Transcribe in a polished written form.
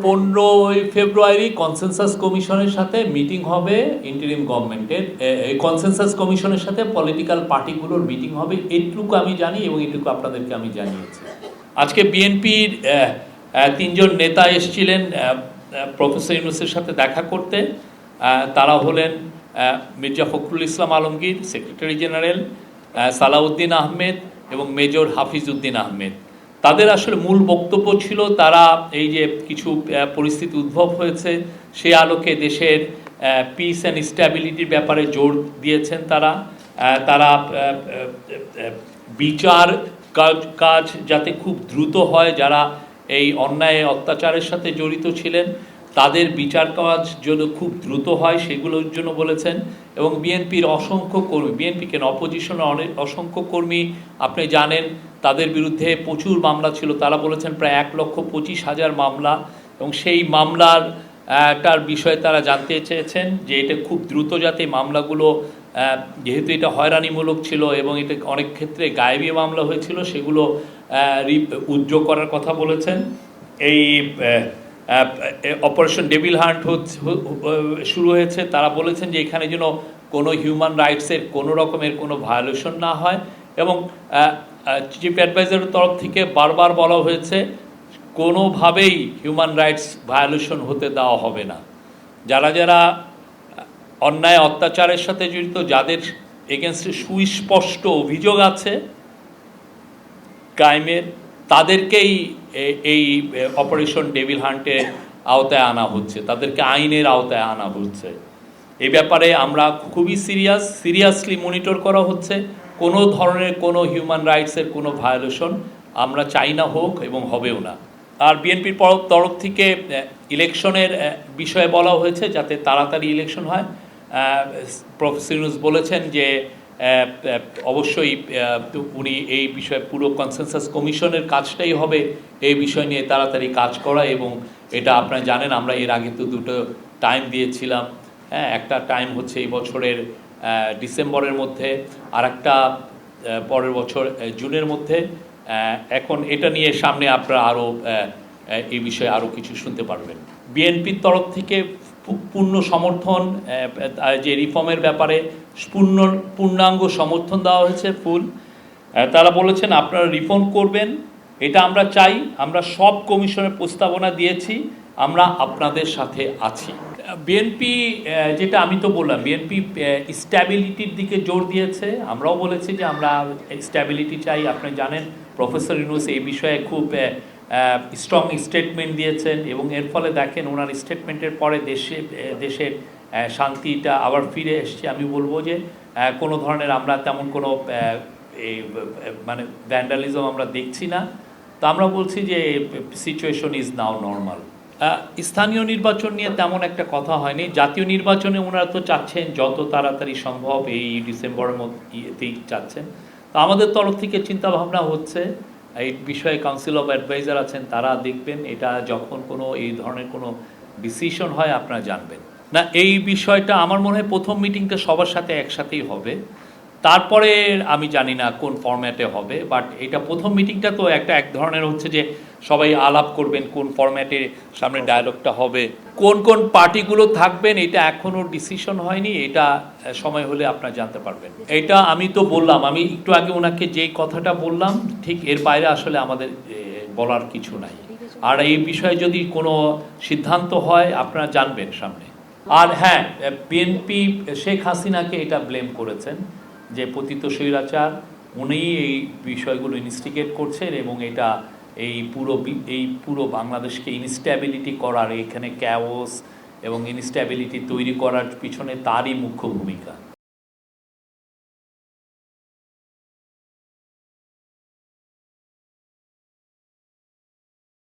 15 ফেব্রুয়ারি consensus কমিশনের সাথে meeting হবে ইন্টারিম গভর্নমেন্টের। এই কনসেনসাস কমিশনের সাথে পলিটিক্যাল পার্টিগুলোর মিটিং হবে, এইটুকু আমি জানি এবং এইটুকু আপনাদেরকে আমি জানিয়েছি। আজকে বিএনপির 3জন নেতা এসেছিলেন প্রফেসর ইউনূসের সাথে দেখা করতে। তারা হলেন মির্জা ফখরুল ইসলাম আলমগীর সেক্রেটারি জেনারেল, সালাউদ্দিন আহমেদ এবং মেজর হাফিজ উদ্দিন আহমেদ। তাদের আসলে মূল বক্তব্য ছিল তারা এই যে কিছু পরিস্থিতি উদ্ভব হয়েছে সে আলোকে দেশের পিস অ্যান্ড স্ট্যাবিলিটির ব্যাপারে জোর দিয়েছেন। তারা বিচার কাজ যাতে খুব দ্রুত হয়, যারা এই অন্যায় অত্যাচারের সাথে জড়িত ছিলেন তাদের বিচার কাজ যেন খুব দ্রুত হয় সেগুলোর জন্য বলেছেন। এবং বিএনপির অসংখ্য কর্মী, বিএনপি কেন অপোজিশনের অনেক অসংখ্য কর্মী আপনি জানেন তাদের বিরুদ্ধে প্রচুর মামলা ছিল। তারা বলেছেন প্রায় 1,25,000 মামলা, এবং সেই মামলার টার বিষয়ে তারা জানতে চেয়েছেন যে এটা খুব দ্রুত যাতে মামলাগুলো, যেহেতু এটা হয়রানিমূলক ছিল এবং এটা অনেক ক্ষেত্রে গায়েবী মামলা হয়েছিল, সেগুলো উদ্যোগ করার কথা বলেছেন। এই অপারেশন ডেভিল হান্ট শুরু হয়েছে, তারা বলেছেন যে এখানে যেন কোনো হিউম্যান রাইটসের কোনো রকমের কোনো ভায়োলেশন না হয়। এবং চিফ অ্যাডভাইজারের তরফ থেকে বারবার বলা হয়েছে কোনোভাবেই হিউম্যান রাইটস ভায়োলেশন হতে দেওয়া হবে না। যারা অন্যায় অত্যাচারের সাথে জড়িত, যাদের এগেনস্টে সুস্পষ্ট অভিযোগ আছে ক্রাইমের, তাদেরকেই এই অপারেশন ডেভিল হান্টের আওতায় আনা হচ্ছে, তাদেরকে আইনের আওতায় আনা হচ্ছে। এই ব্যাপারে আমরা খুবই সিরিয়াসলি মনিটর করা হচ্ছে। কোনো ধরনের কোনো হিউম্যান রাইটসের কোনো ভায়োলেশন আমরা চাই না হোক এবং হবেও না। আর বিএনপির তরফ থেকে ইলেকশনের বিষয়ে বলা হয়েছে যাতে তাড়াতাড়ি ইলেকশন হয়। প্রফেসর ইউনূস বলেছেন যে অবশ্যই উনি এই বিষয়ে পুরো কনসেনসাস কমিশনের কাজটাই হবে এই বিষয় নিয়ে তাড়াতাড়ি কাজ করা। এবং এটা আপনারা জানেন আমরা এর আগে তো দুটো টাইম দিয়েছিলাম। হ্যাঁ, একটা টাইম হচ্ছে এই বছরের ডিসেম্বরের মধ্যে, আর একটা পরের বছর জুনের মধ্যে। এখন এটা নিয়ে সামনে আপনারা আরও এই বিষয়ে আরও কিছু শুনতে পারবেন। বিএনপির তরফ থেকে পূর্ণ সমর্থন, যে রিফর্মের ব্যাপারে পূর্ণাঙ্গ সমর্থন দেওয়া হয়েছে ফুল। তারা বলেছেন আপনারা রিফর্ম করবেন, এটা আমরা চাই, আমরা সব কমিশনের প্রস্তাবনা দিয়েছি, আমরা আপনাদের সাথে আছি। বিএনপি যেটা আমি তো বললাম, বিএনপি স্ট্যাবিলিটির দিকে জোর দিয়েছে। আমরাও বলেছি যে আমরা স্ট্যাবিলিটি চাই। আপনি জানেন প্রফেসর ইউনূস এই বিষয়ে খুব স্ট্রং স্টেটমেন্ট দিয়েছেন, এবং এর ফলে দেখেন ওনার স্টেটমেন্টের পরে দেশের শান্তিটা আবার ফিরে এসছে। আমি বলবো যে কোনো ধরনের আমরা তেমন কোনো মানে ভ্যান্ডালিজম আমরা দেখছি না। তো আমরা বলছি যে সিচুয়েশন ইজ নাও নর্মাল। স্থানীয় নির্বাচন নিয়ে তেমন একটা কথা হয়নি। জাতীয় নির্বাচনে ওনারা তো চাচ্ছেন যত তাড়াতাড়ি সম্ভব, এই ডিসেম্বরের মধ্যেই চাচ্ছেন। তো আমাদের তরফ থেকে চিন্তা ভাবনা হচ্ছে এই বিষয়ে কাউন্সিল অফ অ্যাডভাইজার আছেন, তারা দেখবেন এটা যখন কোনো এই ধরনের কোনো ডিসিশন হয় আপনারা জানবেন না। এই বিষয়টা আমার মনে হয় প্রথম মিটিংটা সবার সাথে একসাথেই হবে, তারপরে আমি জানি না কোন ফরম্যাটে হবে। বাট এটা প্রথম মিটিংটা তো এক ধরনের হচ্ছে যে সবাই আলাপ করবেন কোন ফরম্যাটে সামনে ডায়ালগটা হবে, কোন কোন পার্টিগুলো থাকবেন, এটা এখনও ডিসিশন হয়নি। এটা সময় হলে আপনারা জানতে পারবেন। এটা আমি তো বললাম, আমি একটু আগে ওনাকে যেই কথাটা বললাম ঠিক এর বাইরে আসলে আমাদের বলার কিছু নাই। আর এই বিষয়ে যদি কোনো সিদ্ধান্ত হয় আপনারা জানবেন সামনে। আর হ্যাঁ, বিএনপি শেখ হাসিনাকে এটা ব্লেম করেছেন যে পতিত স্বৈরাচার, উনি এই বিষয়গুলো ইনস্টিগেট করছেন এবং এটা এই পুরো বাংলাদেশকে ইনস্ট্যাবিলিটি করার, এখানে ক্যাওস এবং ইনস্ট্যাবিলিটি তৈরি করার পিছনে তারই মুখ্য ভূমিকা।